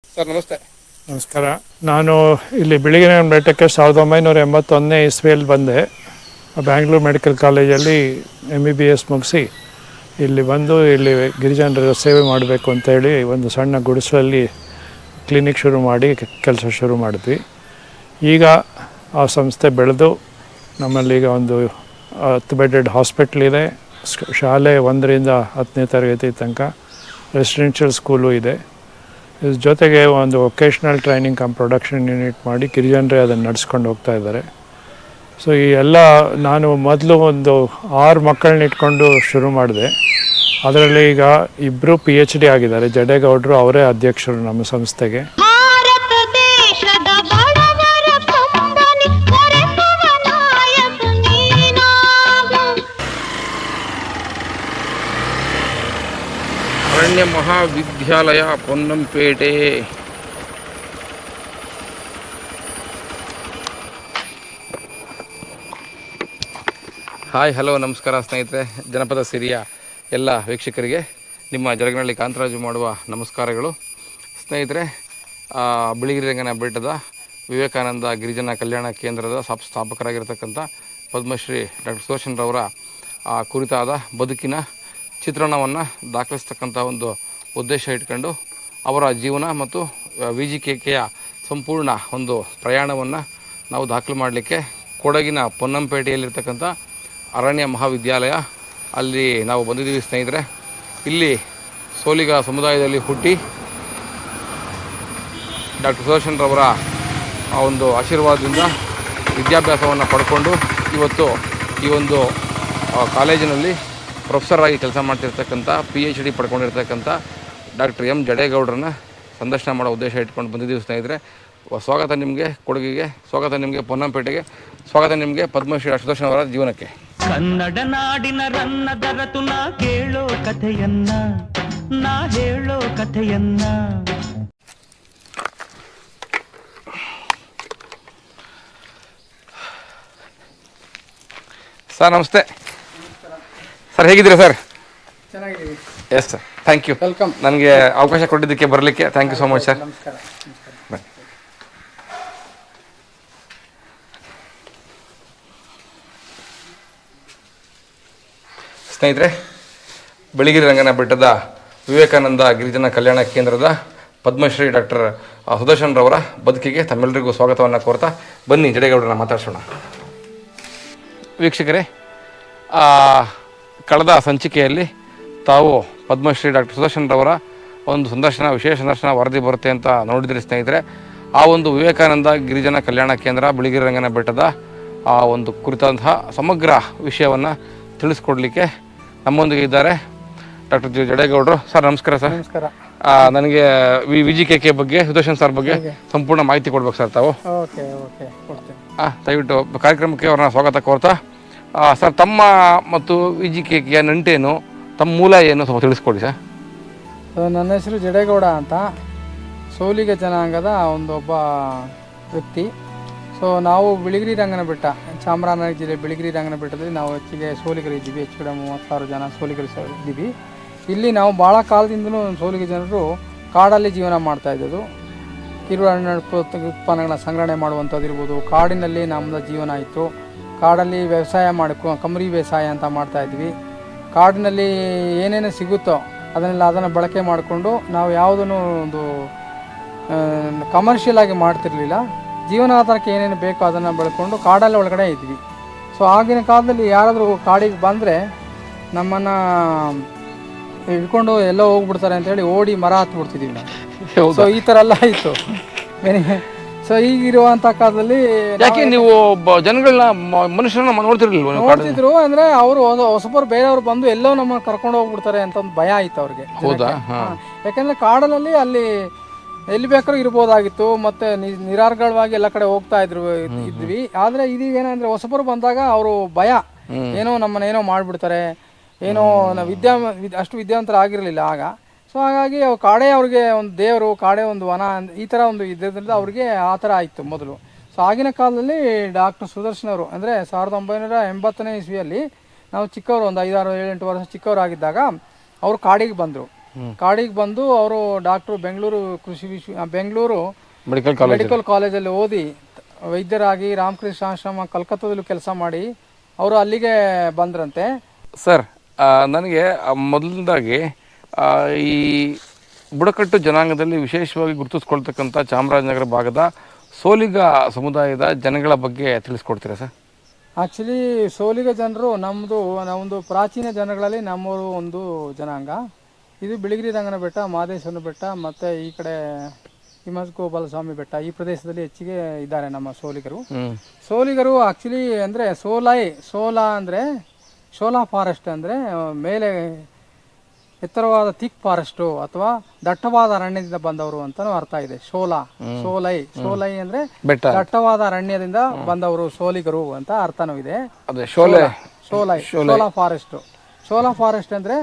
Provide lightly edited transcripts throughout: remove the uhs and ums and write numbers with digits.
Sir ನಮಸ್ತೆ. ನಮಸ್ಕಾರ. ನಾನು ಇಲ್ಲಿ ಬಿಳಿಗಿರಿ ಬೆಟ್ಟಕ್ಕೆ 1981ನೇ ಇಸ್ವಿಯಲ್ಲಿ ಬಂದೆ. ಬ್ಯಾಂಗ್ಳೂರು ಮೆಡಿಕಲ್ ಕಾಲೇಜಲ್ಲಿ MBBS ಮುಗಿಸಿ ಇಲ್ಲಿ ಬಂದು ಇಲ್ಲಿ ಗಿರಿಜನರ ಸೇವೆ ಮಾಡಬೇಕು ಅಂತೇಳಿ ಒಂದು ಸಣ್ಣ ಗುಡಿಸಲಲ್ಲಿ ಕ್ಲಿನಿಕ್ ಶುರು ಮಾಡಿ ಕೆಲಸ ಶುರು ಮಾಡಿದ್ವಿ. ಈಗ ಆ ಸಂಸ್ಥೆ ಬೆಳೆದು ನಮ್ಮಲ್ಲೀಗ ಒಂದು 10 ಬೆಡೆಡ್ ಹಾಸ್ಪಿಟ್ಲ್ ಇದೆ, ಶಾಲೆ 1ರಿಂದ 10ನೇ ತರಗತಿ ತನಕ, ರೆಸಿಡೆನ್ಷಿಯಲ್ ಸ್ಕೂಲು ಇದೆ. ಇದ್ರ ಜೊತೆಗೆ ಒಂದು vocational training come production unit ಮಾಡಿ ಗಿರಿಜನರೇ ಅದನ್ನು ನಡೆಸ್ಕೊಂಡು ಹೋಗ್ತಾ ಇದ್ದಾರೆ. ಸೊ ಈ ಎಲ್ಲ ನಾನು ಮೊದಲು ಒಂದು 6 ಮಕ್ಕಳನ್ನ ಇಟ್ಕೊಂಡು ಶುರು ಮಾಡಿದೆ. ಅದರಲ್ಲಿ ಈಗ ಇಬ್ಬರು PhD ಆಗಿದ್ದಾರೆ. ಜಡೇಗೌಡರು ಅವರೇ ಅಧ್ಯಕ್ಷರು ನಮ್ಮ ಸಂಸ್ಥೆಗೆ. ಅರಣ್ಯ ಮಹಾವಿದ್ಯಾಲಯ ಪೊನ್ನಂಪೇಟೆ. ಹಾಯ್, ಹಲೋ, ನಮಸ್ಕಾರ ಸ್ನೇಹಿತರೆ. ಜನಪದ ಸಿರಿಯ ಎಲ್ಲ ವೀಕ್ಷಕರಿಗೆ ನಿಮ್ಮ ಜರಗನಹಳ್ಳಿ ಕಾಂತರಾಜು ಮಾಡುವ ನಮಸ್ಕಾರಗಳು. ಸ್ನೇಹಿತರೆ, ಬಿಳಿಗಿರಿ ರಂಗನ ಬೆಟ್ಟದ ವಿವೇಕಾನಂದ ಗಿರಿಜನ ಕಲ್ಯಾಣ ಕೇಂದ್ರದ ಸ್ಥಾಪಕರಾಗಿರ್ತಕ್ಕಂಥ ಪದ್ಮಶ್ರೀ ಡಾಕ್ಟರ್ ಸುದರ್ಶನ್ರವರ ಕುರಿತಾದ ಬದುಕಿನ ಚಿತ್ರಣವನ್ನು ದಾಖಲಿಸ್ತಕ್ಕಂಥ ಒಂದು ಉದ್ದೇಶ ಇಟ್ಕೊಂಡು ಅವರ ಜೀವನ ಮತ್ತು VGKKಯ ಸಂಪೂರ್ಣ ಒಂದು ಪ್ರಯಾಣವನ್ನು ನಾವು ದಾಖಲು ಮಾಡಲಿಕ್ಕೆ ಕೊಡಗಿನ ಪೊನ್ನಂಪೇಟೆಯಲ್ಲಿರ್ತಕ್ಕಂಥ ಅರಣ್ಯ ಮಹಾವಿದ್ಯಾಲಯ ಅಲ್ಲಿ ನಾವು ಬಂದಿದ್ದೀವಿ ಸ್ನೇಹಿತರೆ. ಇಲ್ಲಿ ಸೋಲಿಗ ಸಮುದಾಯದಲ್ಲಿ ಹುಟ್ಟಿ ಡಾಕ್ಟರ್ ಸುದರ್ಶನ್ರವರ ಒಂದು ಆಶೀರ್ವಾದದಿಂದ ವಿದ್ಯಾಭ್ಯಾಸವನ್ನು ಪಡ್ಕೊಂಡು ಇವತ್ತು ಈ ಒಂದು ಕಾಲೇಜಿನಲ್ಲಿ ಪ್ರೊಫೆಸರ್ ಆಗಿ ಕೆಲಸ ಮಾಡ್ತಿರ್ತಕ್ಕಂಥ PhD ಪಡ್ಕೊಂಡಿರ್ತಕ್ಕಂಥ ಡಾಕ್ಟರ್ M ಜಡೇಗೌಡರನ್ನ ಸಂದರ್ಶನ ಮಾಡೋ ಉದ್ದೇಶ ಇಟ್ಕೊಂಡು ಬಂದಿದ್ದೀವಿ ಸ್ನೇಹಿತರೆ. ಸ್ವಾಗತ ನಿಮಗೆ ಕೊಡಗಿಗೆ, ಸ್ವಾಗತ ನಿಮಗೆ ಪೊನ್ನಂಪೇಟೆಗೆ, ಸ್ವಾಗತ ನಿಮಗೆ ಪದ್ಮಶ್ರೀ ಸುದರ್ಶನ್ ಅವರ ಜೀವನಕ್ಕೆ. ಕನ್ನಡ ನಾಡಿನ ರನ್ನ ದರತು ನಾ ಕೇಳೋ ಕಥೆಯನ್ನ, ನಾ ಹೇಳೋ ಕಥೆಯನ್ನ. ಸರ್ ನಮಸ್ತೆ. ಸರ್ ಹೇಗಿದ್ದೀರಾ ಸರ್? ಚೆನ್ನಾಗಿದ್ದೀವಿ. Yes sir, thank you. Welcome. ನನಗೆ ಅವಕಾಶ ಕೊಟ್ಟಿದ್ದಕ್ಕೆ ಬರಲಿಕ್ಕೆ thank you so much sir. ನಮಸ್ಕಾರ. ಸ್ನೇಹಿತರೆ, ಬಿಳಿಗಿರಿ ರಂಗನ ಬೆಟ್ಟದ ವಿವೇಕಾನಂದ ಗಿರಿಜನ ಕಲ್ಯಾಣ ಕೇಂದ್ರದ ಪದ್ಮಶ್ರೀ ಡಾಕ್ಟರ್ ಸುದರ್ಶನ್ರವರ ಬದುಕಿಗೆ ತಮ್ಮೆಲ್ಲರಿಗೂ ಸ್ವಾಗತವನ್ನು ಕೋರ್ತಾ ಬನ್ನಿ ಜಡೇಗೌಡರನ್ನ ಮಾತಾಡ್ಸೋಣ. ವೀಕ್ಷಕರೇ, ಕಳೆದ ಸಂಚಿಕೆಯಲ್ಲಿ ತಾವು ಪದ್ಮಶ್ರೀ ಡಾಕ್ಟರ್ ಸುದರ್ಶನ್ರವರ ಒಂದು ವಿಶೇಷ ಸಂದರ್ಶನ ವರದಿ ಬರುತ್ತೆ ಅಂತ ನೋಡಿದ್ರಿ ಸ್ನೇಹಿತರೆ. ಆ ಒಂದು ವಿವೇಕಾನಂದ ಗಿರಿಜನ ಕಲ್ಯಾಣ ಕೇಂದ್ರ ಬಿಳಿಗಿರಿ ರಂಗನ ಬೆಟ್ಟದ ಆ ಒಂದು ಕುರಿತಂತಹ ಸಮಗ್ರ ವಿಷಯವನ್ನು ತಿಳಿಸ್ಕೊಡ್ಲಿಕ್ಕೆ ನಮ್ಮೊಂದಿಗೆ ಇದ್ದಾರೆ ಡಾಕ್ಟರ್ ಜಡೇಗೌಡರು. ಸರ್ ನಮಸ್ಕಾರ. ಸರ್ ನಮಸ್ಕಾರ. ನನಗೆ VGKK ಬಗ್ಗೆ, ಸುದರ್ಶನ್ ಸರ್ ಬಗ್ಗೆ ಸಂಪೂರ್ಣ ಮಾಹಿತಿ ಕೊಡ್ಬೇಕು ಸರ್ ತಾವು. ಓಕೆ ಕೊಡ್ತೀನಿ. ದಯವಿಟ್ಟು ಕಾರ್ಯಕ್ರಮಕ್ಕೆ ಅವ್ರನ್ನ ಸ್ವಾಗತ ಕೋರ್ತಾ. ಸರ್, ತಮ್ಮ ಮತ್ತು VGKKಯ ನಂಟೇನು, ತಮ್ಮ ಮೂಲ ಏನು ಸ್ವಲ್ಪ ತಿಳಿಸ್ಕೊಡಿ ಸರ್. ನನ್ನ ಹೆಸರು ಜಡೇಗೌಡ ಅಂತ, ಸೋಲಿಗ ಜನಾಂಗದ ಒಬ್ಬ ವ್ಯಕ್ತಿ. ಸೊ ನಾವು ಬಿಳಿಗಿರಿ ರಂಗನ ಬೆಟ್ಟ, ಚಾಮರಾಜನಗರ ಜಿಲ್ಲೆ ಬಿಳಿಗಿರಿ ರಂಗನ ಬೆಟ್ಟದಲ್ಲಿ ನಾವು ಹೆಚ್ಚಿಗೆ ಸೋಲಿಗರು ಇದ್ದೀವಿ. ಹೆಚ್ಚು ಕಡೆ 30,000 ಜನ ಸೋಲಿಗರು ಇದ್ದೀವಿ. ಇಲ್ಲಿ ನಾವು ಭಾಳ ಕಾಲದಿಂದಲೂ ಸೋಲಿಗ ಜನರು ಕಾಡಲ್ಲಿ ಜೀವನ ಮಾಡ್ತಾ ಇದ್ದದ್ದು. ಕಿರು ಅರಣ್ಯ ಉತ್ಪನ್ನಗಳ ಸಂಗ್ರಹಣೆ ಮಾಡುವಂಥದ್ದು ಇರ್ಬೋದು. ಕಾಡಿನಲ್ಲಿ ನಮ್ಮದು ಜೀವನ ಇತ್ತು. ಕಾಡಲ್ಲಿ ವ್ಯವಸಾಯ ಕಮರಿ ಬೇಸಾಯ ಅಂತ ಮಾಡ್ತಾಯಿದ್ವಿ. ಕಾಡಿನಲ್ಲಿ ಏನೇನು ಸಿಗುತ್ತೋ ಅದನ್ನು ಬಳಕೆ ಮಾಡಿಕೊಂಡು ನಾವು ಯಾವುದನ್ನು ಒಂದು ಕಮರ್ಷಿಯಲ್ ಆಗಿ ಮಾಡ್ತಿರ್ಲಿಲ್ಲ. ಜೀವನಾಧಾರಕ್ಕೆ ಏನೇನು ಬೇಕೋ ಅದನ್ನು ಬೆಳ್ಕೊಂಡು ಕಾಡಲ್ಲಿ ಒಳಗಡೆ ಇದ್ವಿ. ಸೊ ಆಗಿನ ಕಾಲದಲ್ಲಿ ಯಾರಾದರೂ ಕಾಡಿಗೆ ಬಂದರೆ ನಮ್ಮನ್ನು ಹಿಡ್ಕೊಂಡು ಎಲ್ಲೋ ಹೋಗ್ಬಿಡ್ತಾರೆ ಅಂತೇಳಿ ಓಡಿ ಮರ ಹತ್ಬಿಡ್ತಿದ್ದೀವಿ ನಾವು. ಸೊ ಈ ಥರ ಎಲ್ಲ ಇತ್ತು. ಸೊ ಈಗಿರುವಂಥ ಕಾಲದಲ್ಲಿ ಯಾಕೆ ನೀವು ಜನಗಳನ್ನ ಮನುಷ್ಯರನ್ನ ನೋಡ್ತಿದ್ರು ಅಂದರೆ ಅವರು ಹೊಸಬರು ಬೇರೆಯವ್ರು ಬಂದು ಎಲ್ಲೋ ನಮ್ಮನ್ನು ಕರ್ಕೊಂಡು ಹೋಗ್ಬಿಡ್ತಾರೆ ಅಂತ ಒಂದು ಭಯ ಆಯ್ತು ಅವ್ರಿಗೆ. ಹೌದಾ? ಯಾಕೆಂದರೆ ಕಾಡಲ್ಲಿ ಅಲ್ಲಿ ಎಲ್ಲಿ ಬೇಕಾದ್ರೂ ಇರ್ಬೋದಾಗಿತ್ತು. ಮತ್ತು ನಿರಾರ್ಗಳವಾಗಿ ಎಲ್ಲ ಕಡೆ ಹೋಗ್ತಾ ಇದ್ವಿ. ಆದರೆ ಇದೀಗ ಏನಂದರೆ ಹೊಸಬರು ಬಂದಾಗ ಅವರು ಭಯ, ಏನೋ ನಮ್ಮನ್ನೇನೋ ಮಾಡಿಬಿಡ್ತಾರೆ, ಏನೋ ಅಷ್ಟು ವಿದ್ಯಾವಂತರಾಗಿರಲಿಲ್ಲ ಆಗ. ಸೊ ಹಾಗಾಗಿ ಕಾಡೇ ಅವ್ರಿಗೆ ಒಂದು ದೇವರು, ಕಾಡೇ ಒಂದು ವನ, ಈ ಥರ ಒಂದು ಇದರಿಂದ ಅವ್ರಿಗೆ ಆ ಥರ ಆಯಿತು ಮೊದಲು. ಸೊ ಆಗಿನ ಕಾಲದಲ್ಲಿ ಡಾಕ್ಟರ್ ಸುದರ್ಶನ್ ಅವರು ಅಂದರೆ 1980ನೇ ಇಸ್ವಿಯಲ್ಲಿ ನಾವು ಚಿಕ್ಕವರು, ಒಂದು 5, 6, 7, 8 ವರ್ಷ ಚಿಕ್ಕವರಾಗಿದ್ದಾಗ ಅವರು ಕಾಡಿಗೆ ಬಂದರು. ಕಾಡಿಗೆ ಬಂದು ಅವರು ಡಾಕ್ಟ್ರು ಬೆಂಗಳೂರು ಬೆಂಗಳೂರು ಮೆಡಿಕಲ್ ಕಾಲೇಜಲ್ಲಿ ಓದಿ ವೈದ್ಯರಾಗಿ ರಾಮಕೃಷ್ಣ ಆಶ್ರಮ ಕಲ್ಕತ್ತಾದಲ್ಲೂ ಕೆಲಸ ಮಾಡಿ ಅವರು ಅಲ್ಲಿಗೆ ಬಂದ್ರಂತೆ. ಸರ್, ನನಗೆ ಮೊದಲನೇದಾಗಿ ಈ ಬುಡಕಟ್ಟು ಜನಾಂಗದಲ್ಲಿ ವಿಶೇಷವಾಗಿ ಗುರುತಿಸ್ಕೊಳ್ತಕ್ಕಂಥ ಚಾಮರಾಜನಗರ ಭಾಗದ ಸೋಲಿಗ ಸಮುದಾಯದ ಜನಗಳ ಬಗ್ಗೆ ತಿಳಿಸ್ಕೊಡ್ತೀರಾ ಸರ್? ಆ್ಯಕ್ಚುಲಿ ಸೋಲಿಗ ಜನರು ನಮ್ಮದು ಪ್ರಾಚೀನ ಜನಗಳಲ್ಲಿ ನಮ್ಮವರು ಒಂದು ಜನಾಂಗ. ಇದು ಬಿಳಿಗಿರಿ ರಂಗನ ಬೆಟ್ಟ, ಮಹದೇಶ್ವರನ ಬೆಟ್ಟ ಮತ್ತು ಈ ಕಡೆ ಹಿಮಗೋಪಾಲ ಸ್ವಾಮಿ ಬೆಟ್ಟ, ಈ ಪ್ರದೇಶದಲ್ಲಿ ಹೆಚ್ಚಿಗೆ ಇದ್ದಾರೆ ನಮ್ಮ ಸೋಲಿಗರು. ಸೋಲಿಗರು ಆ್ಯಕ್ಚುಲಿ ಅಂದರೆ ಸೋಲಾ ಅಂದರೆ ಶೋಲಾ ಫಾರೆಸ್ಟ್ ಅಂದರೆ ಮೇಲೆ ಎತ್ತರವಾದ ಥಿಕ್ ಫಾರೆಸ್ಟು ಅಥವಾ ದಟ್ಟವಾದ ಅರಣ್ಯದಿಂದ ಬಂದವರು ಅಂತಾನು ಅರ್ಥ ಇದೆ. ಸೋಲೈ ಅಂದ್ರೆ ದಟ್ಟವಾದ ಅರಣ್ಯದಿಂದ ಬಂದವರು ಸೋಲಿಗರು ಅಂತ ಅರ್ಥನೂ ಇದೆ. ಶೋಲಾ ಫಾರೆಸ್ಟ್ ಅಂದ್ರೆ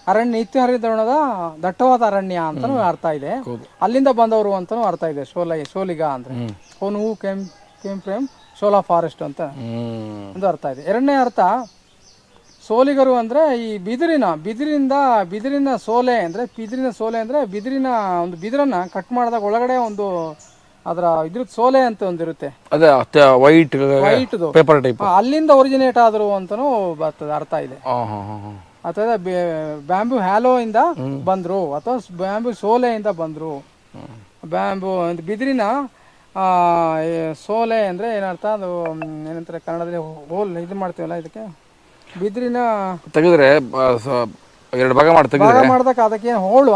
ಅರಣ್ಯ ನಿತ್ಯ ಹರಿದ್ವರ್ಣದ ದಟ್ಟವಾದ ಅರಣ್ಯ ಅಂತಾನು ಅರ್ಥ ಇದೆ. ಅಲ್ಲಿಂದ ಬಂದವರು ಅಂತಾನು ಅರ್ಥ ಇದೆ. ಸೋಲಿಗ ಅಂದ್ರೆ who came from shola forest ಅಂತ ಒಂದು ಅರ್ಥ ಇದೆ. ಎರಡನೇ ಅರ್ಥ ಸೋಲಿಗರು ಅಂದ್ರೆ ಈ ಬಿದಿರಿನ ಸೋಲೆ ಅಂದ್ರೆ ಬಿದಿರಿನ ಒಂದು ಬಿದಿರನ್ನ ಕಟ್ ಮಾಡಿದಾಗ ಒಳಗಡೆ ಒಂದು ಅದರ ಇದ್ರದ್ದು ಸೋಲೆ ಅಂತ ಒಂದಿರುತ್ತೆ, ವೈಟ್ ಪೇಪರ್ ಟೈಪ್, ಅಲ್ಲಿಂದ ಒರಿಜಿನೇಟ್ ಆದ್ರು ಅಂತಾನು ಅರ್ಥ ಇದೆ. ಅಥವಾ ಬ್ಯಾಂಬೂ ಹ್ಯಾಲೋ ಇಂದ ಬಂದ್ರು ಅಥವಾ ಬ್ಯಾಂಬೂ ಸೋಲೆಯಿಂದ ಬಂದ್ರು. ಬ್ಯಾಂಬೂ ಬಿದಿರಿನ ಸೋಲೆ ಅಂದ್ರೆ ಏನರ್ಥ, ಅದು ಏನಂತಾರೆ ಕನ್ನಡದಲ್ಲಿ ಹೋಲ್ ಇದು ಮಾಡ್ತೀವಲ್ಲ, ಇದಕ್ಕೆ ಬಿದಿರಿನ ತೆಗೆದ್ರೆ ಎರಡು ಭಾಗ ಮಾಡ್ದಕ್ಕೆ ಅದಕ್ಕೆ ಹೋಳು.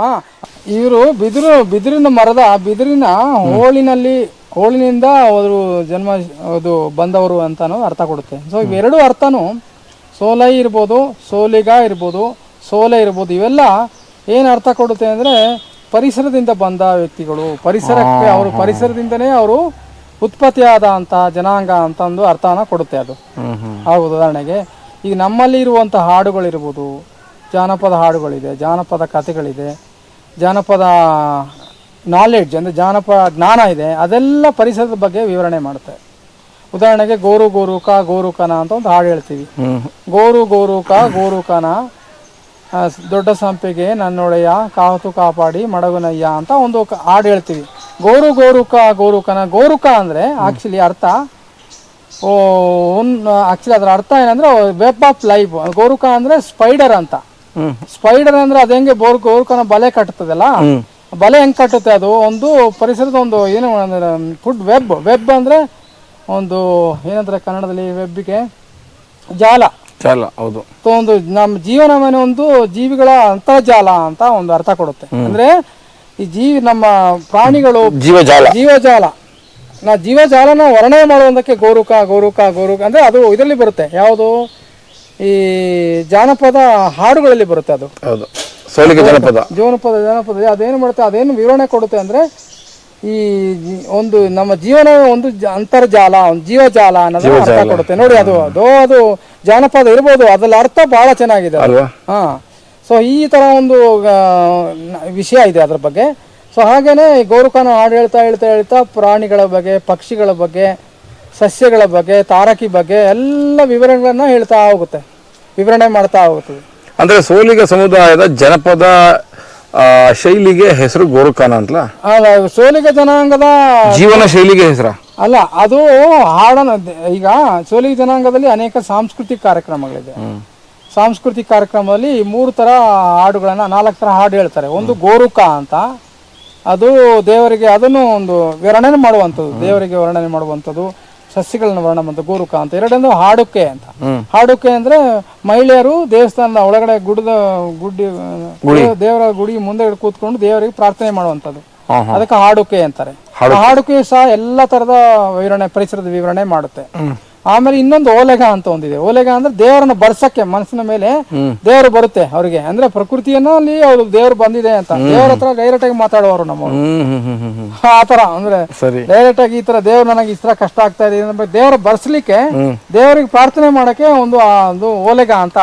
ಇವರು ಬಿದಿರಿನ ಹೋಳಿನಿಂದ ಅವರು ಜನ್ಮ ಅದು ಬಂದವರು ಅಂತಾನು ಅರ್ಥ ಕೊಡುತ್ತೆ. ಸೊ ಇವೆರಡು ಅರ್ಥನು ಸೋಲೈ ಇರ್ಬೋದು, ಸೋಲಿಗ ಇರ್ಬೋದು, ಸೋಲೆ ಇರ್ಬೋದು, ಇವೆಲ್ಲ ಏನು ಅರ್ಥ ಕೊಡುತ್ತೆ ಅಂದರೆ ಪರಿಸರದಿಂದ ಬಂದ ವ್ಯಕ್ತಿಗಳು, ಪರಿಸರದಿಂದನೇ ಅವರು ಉತ್ಪತ್ತಿಯಾದ ಅಂತ ಜನಾಂಗ ಅಂತ ಒಂದು ಅರ್ಥನ ಕೊಡುತ್ತೆ. ಅದು ಹೌದು. ಉದಾಹರಣೆಗೆ ಈಗ ನಮ್ಮಲ್ಲಿ ಇರುವಂಥ ಹಾಡುಗಳಿರ್ಬೋದು, ಜಾನಪದ ಹಾಡುಗಳಿದೆ, ಜಾನಪದ ಕಥೆಗಳಿದೆ, ಜಾನಪದ ನಾಲೆಡ್ಜ್ ಅಂದರೆ ಜಾನಪದ ಜ್ಞಾನ ಇದೆ, ಅದೆಲ್ಲ ಪರಿಸರದ ಬಗ್ಗೆ ವಿವರಣೆ ಮಾಡುತ್ತೆ. ಉದಾಹರಣೆಗೆ ಗೋರುಕನ ಅಂತ ಒಂದು ಹಾಡು ಹೇಳ್ತೀವಿ. ಗೋರುಕನ ದೊಡ್ಡ ಸಂಪಿಗೆ ನನ್ನೊಡೆಯ ಕಾತು ಕಾಪಾಡಿ ಮಡಗುನಯ್ಯ ಅಂತ ಒಂದು ಹಾಡು ಹೇಳ್ತೀವಿ. ಗೋರುಕ ಅಂದರೆ ಆಕ್ಚುಲಿ ಅರ್ಥ ಅದರ ಅರ್ಥ ಏನಂದ್ರೆ ವೆಬ್ ಆಫ್ ಲೈಫ್. ಗೋರುಕ ಅಂದ್ರೆ ಸ್ಪೈಡರ್ ಅಂತ. ಸ್ಪೈಡರ್ ಅಂದ್ರೆ ಅದ ಹೆಂಗೆ ಗೋರುಕನ ಬಲೆ ಕಟ್ಟುತ್ತದಲ್ಲ, ಬಲೆ ಹೆಂಗ್ ಕಟ್ಟುತ್ತೆ, ಅದು ಒಂದು ಪರಿಸರದ ಒಂದು ಏನು ಫುಡ್ ವೆಬ್ ಅಂದ್ರೆ ಒಂದು ಏನಂತಾರೆ ಕನ್ನಡದಲ್ಲಿ ವೆಬ್ಬಿಗೆ ಜಾಲ. ಹೌದು. ಒಂದು ನಮ್ಮ ಜೀವನವನ್ನ ಒಂದು ಜೀವಿಗಳ ಅಂತರ್ಜಾಲ ಅಂತ ಒಂದು ಅರ್ಥ ಕೊಡುತ್ತೆ. ಅಂದ್ರೆ ಈ ನಮ್ಮ ಪ್ರಾಣಿಗಳು ಜೀವಜಾಲನ ವರ್ಣನೆ ಮಾಡುವುದಕ್ಕೆ ಗೋರುಕ ಅಂದ್ರೆ ಅದು ಇದರಲ್ಲಿ ಬರುತ್ತೆ. ಯಾವುದು ಈ ಜಾನಪದ ಹಾಡುಗಳಲ್ಲಿ ಬರುತ್ತೆ. ಅದು ಜಾನಪದ ಅದೇನು ಮಾಡುತ್ತೆ, ಅದೇನು ವಿವರಣೆ ಕೊಡುತ್ತೆ ಅಂದ್ರೆ ಈ ಒಂದು ನಮ್ಮ ಜೀವನ ಒಂದು ಅಂತರ್ಜಾಲ, ಒಂದು ಜೀವಜಾಲ ಅನ್ನೋದು ಅರ್ಥ ಕೊಡುತ್ತೆ. ನೋಡಿ, ಅದು ಜಾನಪದ ಇರ್ಬೋದು, ಅದ್ರಲ್ಲಿ ಅರ್ಥ ಬಹಳ ಚೆನ್ನಾಗಿದೆ. ಸೊ ಈ ತರ ಒಂದು ವಿಷಯ ಇದೆ ಅದ್ರ ಬಗ್ಗೆ. ಸೊ ಹಾಗೇನೆ ಗೋರುಕನ ಹಾಡು ಹೇಳ್ತಾ ಪ್ರಾಣಿಗಳ ಬಗ್ಗೆ, ಪಕ್ಷಿಗಳ ಬಗ್ಗೆ, ಸಸ್ಯಗಳ ಬಗ್ಗೆ, ತಾರಕಿ ಬಗ್ಗೆ ಎಲ್ಲ ವಿವರಣೆಗಳನ್ನ ವಿವರಣೆ ಮಾಡ್ತಾ ಹೋಗುತ್ತದೆ. ಅಂದ್ರೆ ಸೋಲಿಗ ಸಮುದಾಯದ ಜನಪದ ಶೈಲಿಗೆ ಹೆಸರು ಗೋರುಕನ ಅಂತಲ್ಲ? ಸೋಲಿಗ ಜನಾಂಗದ ಜೀವನ ಶೈಲಿಗೆ ಹೆಸರ ಅಲ್ಲ, ಅದು ಹಾಡನ. ಈಗ ಸೋಲಿಗ ಜನಾಂಗದಲ್ಲಿ ಅನೇಕ ಸಾಂಸ್ಕೃತಿಕ ಕಾರ್ಯಕ್ರಮಗಳಿದೆ. ಸಾಂಸ್ಕೃತಿಕ ಕಾರ್ಯಕ್ರಮದಲ್ಲಿ 3 ತರ ಹಾಡುಗಳನ್ನ, 4 ತರ ಹಾಡು ಹೇಳ್ತಾರೆ. ಒಂದು ಗೋರುಕ ಅಂತ, ಅದು ದೇವರಿಗೆ ಅದನ್ನು ಒಂದು ವರ್ಣನೆ ಮಾಡುವಂಥದ್ದು, ದೇವರಿಗೆ ವರ್ಣನೆ ಮಾಡುವಂಥದ್ದು, ಸಸ್ಯಗಳನ್ನ ವರ್ಣನೆ ಮಾಡುವಂಥ ಗೋರುಕ ಅಂತ. ಎರಡನೇದು ಹಾಡುಕೆ ಅಂತ. ಹಾಡುಕೆ ಅಂದ್ರೆ ಮಹಿಳೆಯರು ದೇವಸ್ಥಾನದ ಒಳಗಡೆ ದೇವರ ಗುಡಿ ಮುಂದೆ ಕೂತ್ಕೊಂಡು ದೇವರಿಗೆ ಪ್ರಾರ್ಥನೆ ಮಾಡುವಂಥದ್ದು, ಅದಕ್ಕೆ ಹಾಡುಕೆ ಅಂತಾರೆ. ಹಾಡುಕೆ ಸಹ ಎಲ್ಲ ತರದ ಪರಿಸರದ ವಿವರಣೆ ಮಾಡುತ್ತೆ. ಆಮೇಲೆ ಇನ್ನೊಂದು ಓಲೆಗ ಅಂತ ಒಂದಿದೆ. ಓಲೆಗ ಅಂದ್ರೆ ದೇವರನ್ನ ಬರ್ಸಕ್ಕೆ, ಮನಸ್ಸಿನ ಮೇಲೆ ದೇವರು ಬರುತ್ತೆ ಅವ್ರಿಗೆ. ಅಂದ್ರೆ ಪ್ರಕೃತಿಯಲ್ಲಿ ಅವ್ರು ದೇವ್ರು ಬಂದಿದೆ ಅಂತ ದೇವರ ಹತ್ರ ಡೈರೆಕ್ಟ್ ಆಗಿ ಮಾತಾಡುವವರು ನಮ್ಮವರು. ಆತರ ಅಂದ್ರೆ ಡೈರೆಕ್ಟ್ ಆಗಿ ಈ ತರ ದೇವ್ರು ನನಗೆ ಈ ತರ ಕಷ್ಟ ಆಗ್ತಾ ಇದೆ ದೇವ್ರ ಬರ್ಸ್ಲಿಕ್ಕೆ, ದೇವರಿಗೆ ಪ್ರಾರ್ಥನೆ ಮಾಡಕ್ಕೆ ಒಂದು ಓಲೆಗ ಅಂತ.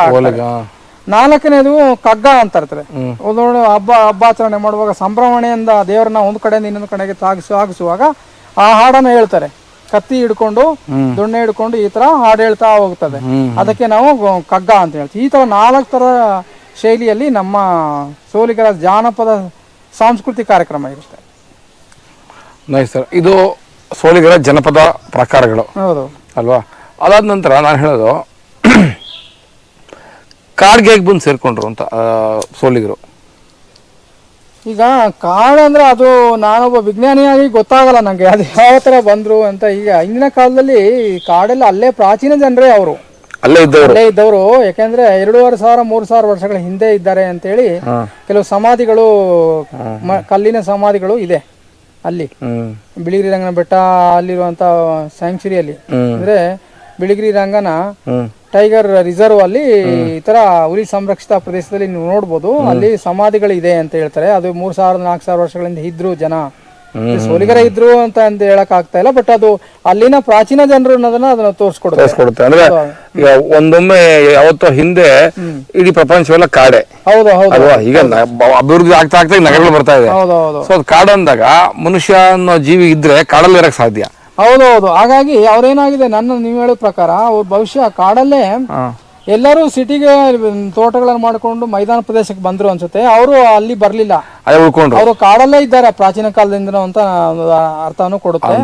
4ನೇದು ಕಗ್ಗ ಅಂತ ಇರ್ತಾರೆ. ಹಬ್ಬಾಚರಣೆ ಮಾಡುವಾಗ ಸಂಭ್ರಮಣೆಯಿಂದ ದೇವರನ್ನ ಒಂದು ಕಡೆಯಿಂದ ಇನ್ನೊಂದು ಕಡೆಗೆ ಸಾಗಿಸುವಾಗ ಆ ಹಾಡನ್ನ ಹೇಳ್ತಾರೆ. ಕತ್ತಿ ಹಿಡ್ಕೊಂಡು, ದೊಣ್ಣೆ ಹಿಡ್ಕೊಂಡು ಈ ತರ ಹಾಡು ಹೇಳ್ತಾ ಹೋಗ್ತದೆ. ಅದಕ್ಕೆ ನಾವು ಕಗ್ಗ ಅಂತ ಹೇಳ್ತೀವಿ. ಈ ತರ 4 ತರ ಶೈಲಿಯಲ್ಲಿ ನಮ್ಮ ಸೋಲಿಗರ ಜಾನಪದ ಸಾಂಸ್ಕೃತಿಕ ಕಾರ್ಯಕ್ರಮ ಇರುತ್ತೆ. Nice sir. ಇದು ಸೋಲಿಗರ ಜನಪದ ಪ್ರಕಾರಗಳು ಹೌದು ಅಲ್ವಾ? ಅದಾದ ನಂತರ ನಾನು ಹೇಳೋದು ಕಾಡ್ಗೆ ಹೇಗೆ ಬಂದು ಸೇರ್ಕೊಂಡ್ರು ಅಂತ ಸೋಲಿಗರು. ಈಗ ಕಾಡು ಅಂದ್ರೆ ಅದು ನಾನೊಬ್ಬ ವಿಜ್ಞಾನಿಯಾಗಿ ಗೊತ್ತಾಗಲ್ಲ ನನಗೆ ಅದು ಯಾವ ಥರ ಬಂದರು ಅಂತ. ಈಗ ಹಿಂದಿನ ಕಾಲದಲ್ಲಿ ಕಾಡೆಲ್ಲ ಅಲ್ಲೇ ಪ್ರಾಚೀನ ಜನರೇ ಅವರು ಅಲ್ಲೇ ಇದ್ದವರು. ಯಾಕೆಂದ್ರೆ 2500-3000 ವರ್ಷಗಳ ಹಿಂದೆ ಇದ್ದಾರೆ ಅಂತೇಳಿ ಕೆಲವು ಸಮಾಧಿಗಳು, ಕಲ್ಲಿನ ಸಮಾಧಿಗಳು ಇದೆ ಅಲ್ಲಿ ಬಿಳಿಗಿರಿ ರಂಗನ ಬೆಟ್ಟ ಅಲ್ಲಿರುವಂತ ಸ್ಯಾಂಕ್ಚುರಿಯಲ್ಲಿ. ಅಂದ್ರೆ ಬಿಳಿಗಿರಿ ರಂಗನ ಟೈಗರ್ ರಿಸರ್ವ್ ಅಲ್ಲಿ ಈ ತರ ಹುಲಿ ಸಂರಕ್ಷಿತ ಪ್ರದೇಶದಲ್ಲಿ ನೀವು ನೋಡ್ಬೋದು. ಅಲ್ಲಿ ಸಮಾಧಿಗಳಿದೆ ಅಂತ ಹೇಳ್ತಾರೆ. ಅದು 3000-4000 ವರ್ಷಗಳಿಂದ ಇದ್ರು ಜನ, ಸೋಲಿಗರ ಇದ್ರು ಅಂತ ಹೇಳಕ್ ಆಗ್ತಾ ಇಲ್ಲ. ಬಟ್ ಅದು ಅಲ್ಲಿನ ಪ್ರಾಚೀನ ಜನರು ಅನ್ನೋದನ್ನ ಅದನ್ನ ತೋರಿಸ್ಕೊಡುತ್ತೆ. ಅಂದ್ರೆ ಈಗ ಒಂದೊಮ್ಮೆ ಯಾವತ್ತೋ ಹಿಂದೆ ಇಡೀ ಪ್ರಪಂಚವೆಲ್ಲ ಕಾಡೆ. ಹೌದು ಹೌದು. ಈಗ ಅಭಿವೃದ್ಧಿ ಆಗ್ತಾ ನಗರಗಳು ಬರ್ತಾ ಇದೆ. ಸೊ ಅದು ಕಾಡು ಅಂದಾಗ ಮನುಷ್ಯ ಅನ್ನೋ ಜೀವಿ ಇದ್ರೆ ಕಾಡಲ್ಲಿ ಇರಕ್ ಸಾಧ್ಯ. ಹೌದೌದು. ಹಾಗಾಗಿ ಅವ್ರೇನಾಗಿದೆ, ನೀವು ಹೇಳೋ ಪ್ರಕಾರ ಅವ್ರ ಭವಿಷ್ಯ ಕಾಡಲ್ಲೇ ಎಲ್ಲರೂ ಸಿಟಿಗೆ ತೋಟಗಳನ್ನು ಮಾಡ್ಕೊಂಡು ಮೈದಾನ ಪ್ರದೇಶಕ್ಕೆ ಬಂದ್ರು ಅನ್ಸುತ್ತೆ. ಅವರು ಅಲ್ಲಿ ಬರ್ಲಿಲ್ಲ, ಅವರು ಕಾಡಲ್ಲೇ ಇದ್ದಾರೆ ಪ್ರಾಚೀನ ಕಾಲದಿಂದ ಅಂತ ಅರ್ಥನೂ ಕೊಡುತ್ತೆ.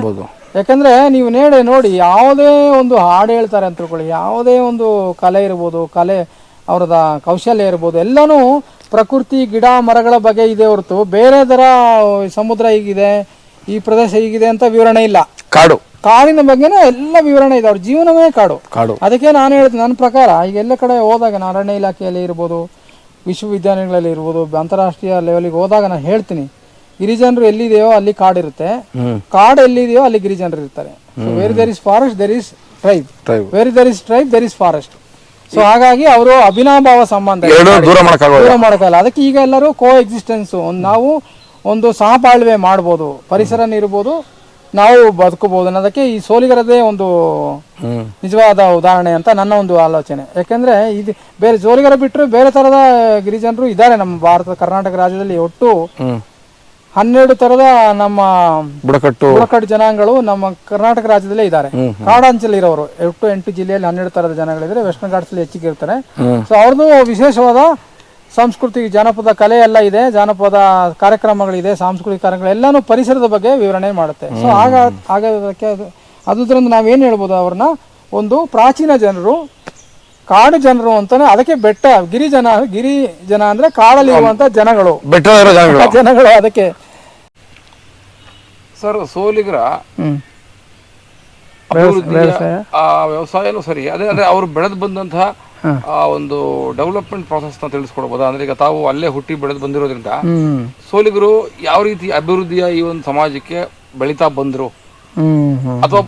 ಯಾಕಂದ್ರೆ ನೀವು ನೋಡಿ ಯಾವುದೇ ಒಂದು ಹಾಡು ಹೇಳ್ತಾರೆ ಅಂತ ತಿಳ್ಕೊಳ್ಳಿ, ಯಾವುದೇ ಒಂದು ಕಲೆ ಇರ್ಬೋದು, ಅವರದ ಕೌಶಲ್ಯ ಇರ್ಬೋದು, ಎಲ್ಲಾನು ಪ್ರಕೃತಿ ಗಿಡ ಮರಗಳ ಬಗ್ಗೆ ಇದೆ ಹೊರತು ಬೇರೆ ತರ ಸಮುದ್ರ ಹೀಗಿದೆ, ಈ ಪ್ರದೇಶ ಹೀಗಿದೆ ಅಂತ ವಿವರಣೆ ಇಲ್ಲ. ಕಾಡಿನ ಬಗ್ಗೆನೇ ಎಲ್ಲ ವಿವರಣೆ ಇದೆ. ಅವ್ರ ಜೀವನವೇ ಕಾಡು. ಅದಕ್ಕೆ ನಾನು ಹೇಳ್ತೀನಿ, ನನ್ನ ಪ್ರಕಾರ ಈಗ ಎಲ್ಲ ಕಡೆ ಹೋದಾಗ, ನಾನು ಅರಣ್ಯ ಇಲಾಖೆಯಲ್ಲಿ ಇರ್ಬೋದು, ವಿಶ್ವವಿದ್ಯಾಲಯಗಳಲ್ಲಿ ಇರ್ಬೋದು, ಅಂತಾರಾಷ್ಟ್ರೀಯ ಲೆವೆಲ್ಗೆ ಹೋದಾಗ ನಾನು ಹೇಳ್ತೀನಿ, ಗಿರಿಜನರು ಎಲ್ಲಿದೆಯೋ ಅಲ್ಲಿ ಕಾಡಿರುತ್ತೆ, ಕಾಡು ಎಲ್ಲಿದೆಯೋ ಅಲ್ಲಿ ಗಿರಿಜನರು ಇರ್ತಾರೆ. Where there is forest there is tribe, where there is tribe there is forest. So ಹಾಗಾಗಿ ಅವರು ಅವಿನಾಭಾವ ಸಂಬಂಧ, ದೂರ ಮಾಡಕ್ಕಾಗಲ್ಲ. ಅದಕ್ಕೆ ಈಗ ಎಲ್ಲರೂ ಕೋ ಎಕ್ಸಿಸ್ಟೆನ್ಸ್, ನಾವು ಒಂದು ಸಹಬಾಳ್ವೆ ಮಾಡ್ಬೋದು, ಪರಿಸರ ಇರ್ಬೋದು, ನಾವು ಬದುಕಬಹುದು ಅನ್ನೋದಕ್ಕೆ ಈ ಸೋಲಿಗರದೇ ಒಂದು ನಿಜವಾದ ಉದಾಹರಣೆ ಅಂತ ನನ್ನ ಒಂದು ಆಲೋಚನೆ. ಯಾಕೆಂದ್ರೆ ಇದು ಬೇರೆ ಸೋಲಿಗರ ಬಿಟ್ಟರೆ ಬೇರೆ ತರದ ಗಿರಿಜನರು ಇದ್ದಾರೆ ನಮ್ಮ ಕರ್ನಾಟಕ ರಾಜ್ಯದಲ್ಲಿ. ಒಟ್ಟು 12 ತರದ ನಮ್ಮ ಬುಡಕಟ್ಟು ಜನಾಂಗಗಳು ನಮ್ಮ ಕರ್ನಾಟಕ ರಾಜ್ಯದಲ್ಲೇ ಇದ್ದಾರೆ. ಕಾಡಂಚಲ್ಲಿ ಇರೋರು ಒಟ್ಟು 8 ಜಿಲ್ಲೆಯಲ್ಲಿ 12 ತರದ ಜನಗಳಿದ್ರೆ, ವೆಸ್ಟರ್ನ್ ಘಾಟ್ಸ್ ಅಲ್ಲಿ ಹೆಚ್ಚಿಗೆ ಇರ್ತಾರೆ. ಸೊ ಅವ್ರದ್ದು ವಿಶೇಷವಾದ ಸಂಸ್ಕೃತಿ, ಜಾನಪದ ಕಲೆ ಎಲ್ಲ ಇದೆ, ಜಾನಪದ ಕಾರ್ಯಕ್ರಮಗಳಿದೆ, ಸಾಂಸ್ಕೃತಿಕ ಕಾರ್ಯಕ್ರಮ ಎಲ್ಲಾನು ಪರಿಸರದ ಬಗ್ಗೆ ವಿವರಣೆ ಮಾಡುತ್ತೆ. ಸೊ ಹಾಗಾದಕ್ಕೆ ಅದುದರಿಂದ ನಾವೇನು ಹೇಳ್ಬೋದು, ಅವ್ರನ್ನ ಒಂದು ಪ್ರಾಚೀನ ಜನರು, ಕಾಡು ಜನರು ಅಂತಾನೆ. ಅದಕ್ಕೆ ಬೆಟ್ಟ ಗಿರಿಜನ ಅಂದ್ರೆ ಕಾಡಲ್ಲಿ ಇರುವಂತ ಜನಗಳು, ಜನಗಳು. ಅದಕ್ಕೆ ಸರ್ ಸೋಲಿಗರ ವ್ಯವಸಾಯನೂ ಸರಿ, ಅದೇ ಅಂದ್ರೆ ಅವರು ಬೆಳೆದು ಬಂದಂತಹ ಒಂದು ಡೆವಲಪ್ಮೆಂಟ್ ಪ್ರಾಸೆಸ್ ನ ತಿಳಿಸ್ಕೊಡ್ಬೋದಾ? ಅಂದ್ರೆ ಈಗ ತಾವು ಅಲ್ಲೇ ಹುಟ್ಟಿ ಬೆಳೆದು ಬಂದಿರೋದ್ರಿಂದ ಸೋಲಿಗರು ಯಾವ ರೀತಿ ಅಭಿವೃದ್ಧಿಯ ಈ ಒಂದು ಸಮಾಜಕ್ಕೆ ಬೆಳೀತಾ ಬಂದ್ರು, ಅಥವಾ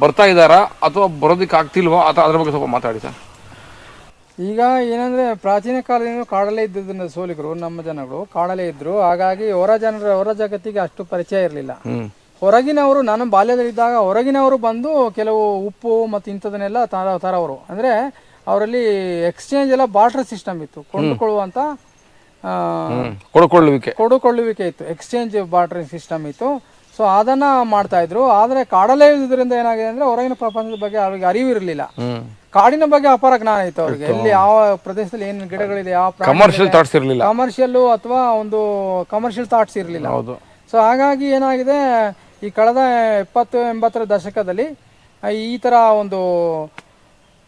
ಬರ್ತಾ ಇದ್ದಾರಾ, ಅಥವಾ ಬರೋದಕ್ಕೆ ಆಗ್ತಿಲ್ವಾ, ಅಥವಾ ಅದ್ರ ಬಗ್ಗೆ ಸ್ವಲ್ಪ ಮಾತಾಡಿ ಸರ್. ಈಗ ಏನಂದ್ರೆ ಪ್ರಾಚೀನ ಕಾಲದಿಂದ ಕಾಡಲ್ಲೇ ಇದ್ದಿದ್ದರಿಂದ ಸೋಲಿಗರು, ನಮ್ಮ ಜನಗಳು ಕಾಡಲ್ಲೇ ಇದ್ರು. ಹಾಗಾಗಿ ಹೊರ ಜಗತ್ತಿಗೆ ಅಷ್ಟು ಪರಿಚಯ ಇರಲಿಲ್ಲ. ಹೊರಗಿನವರು, ನಾನು ಬಾಲ್ಯದಲ್ಲಿದ್ದಾಗ ಹೊರಗಿನವರು ಬಂದು ಕೆಲವು ಉಪ್ಪು ಮತ್ತು ಇಂಥದನ್ನೆಲ್ಲ ತರವರು. ಅಂದ್ರೆ ಅವರಲ್ಲಿ ಎಕ್ಸ್ಚೇಂಜ್ ಎಲ್ಲ ಬಾರ್ಟರ್ ಸಿಸ್ಟಮ್ ಇತ್ತು, ಕೊಂಡುಕೊಳ್ಳುವಂತ ಕೊಡುಕೊಳ್ಳುವಿಕೆ ಇತ್ತು, ಎಕ್ಸ್ಚೇಂಜ್ ಬಾರ್ಟರ್ ಸಿಸ್ಟಮ್ ಇತ್ತು. ಸೊ ಅದನ್ನ ಮಾಡ್ತಾ ಇದ್ರು. ಆದ್ರೆ ಕಾಡಲ್ಲೇ ಇದ್ರಿಂದ ಏನಾಗಿದೆ ಅಂದ್ರೆ ಹೊರಗಿನ ಪ್ರಪಂಚದ ಬಗ್ಗೆ ಅವ್ರಿಗೆ ಅರಿವು ಇರಲಿಲ್ಲ. ಕಾಡಿನ ಬಗ್ಗೆ ಅಪಾರ ಜ್ಞಾನ ಇತ್ತು ಅವ್ರಿಗೆ. ಎಲ್ಲಿ ಯಾವ ಪ್ರದೇಶದಲ್ಲಿ ಏನ್ ಗಿಡಗಳಿದೆ, ಯಾವ ಕಮರ್ಷಿಯಲ್ ಅಥವಾ ಒಂದು ಕಮರ್ಷಿಯಲ್ ಥಾಟ್ಸ್ ಇರಲಿಲ್ಲ. ಸೊ ಹಾಗಾಗಿ ಏನಾಗಿದೆ, ಈ ಕಳೆದ 70-80ರ ದಶಕದಲ್ಲಿ ಈ ತರ ಒಂದು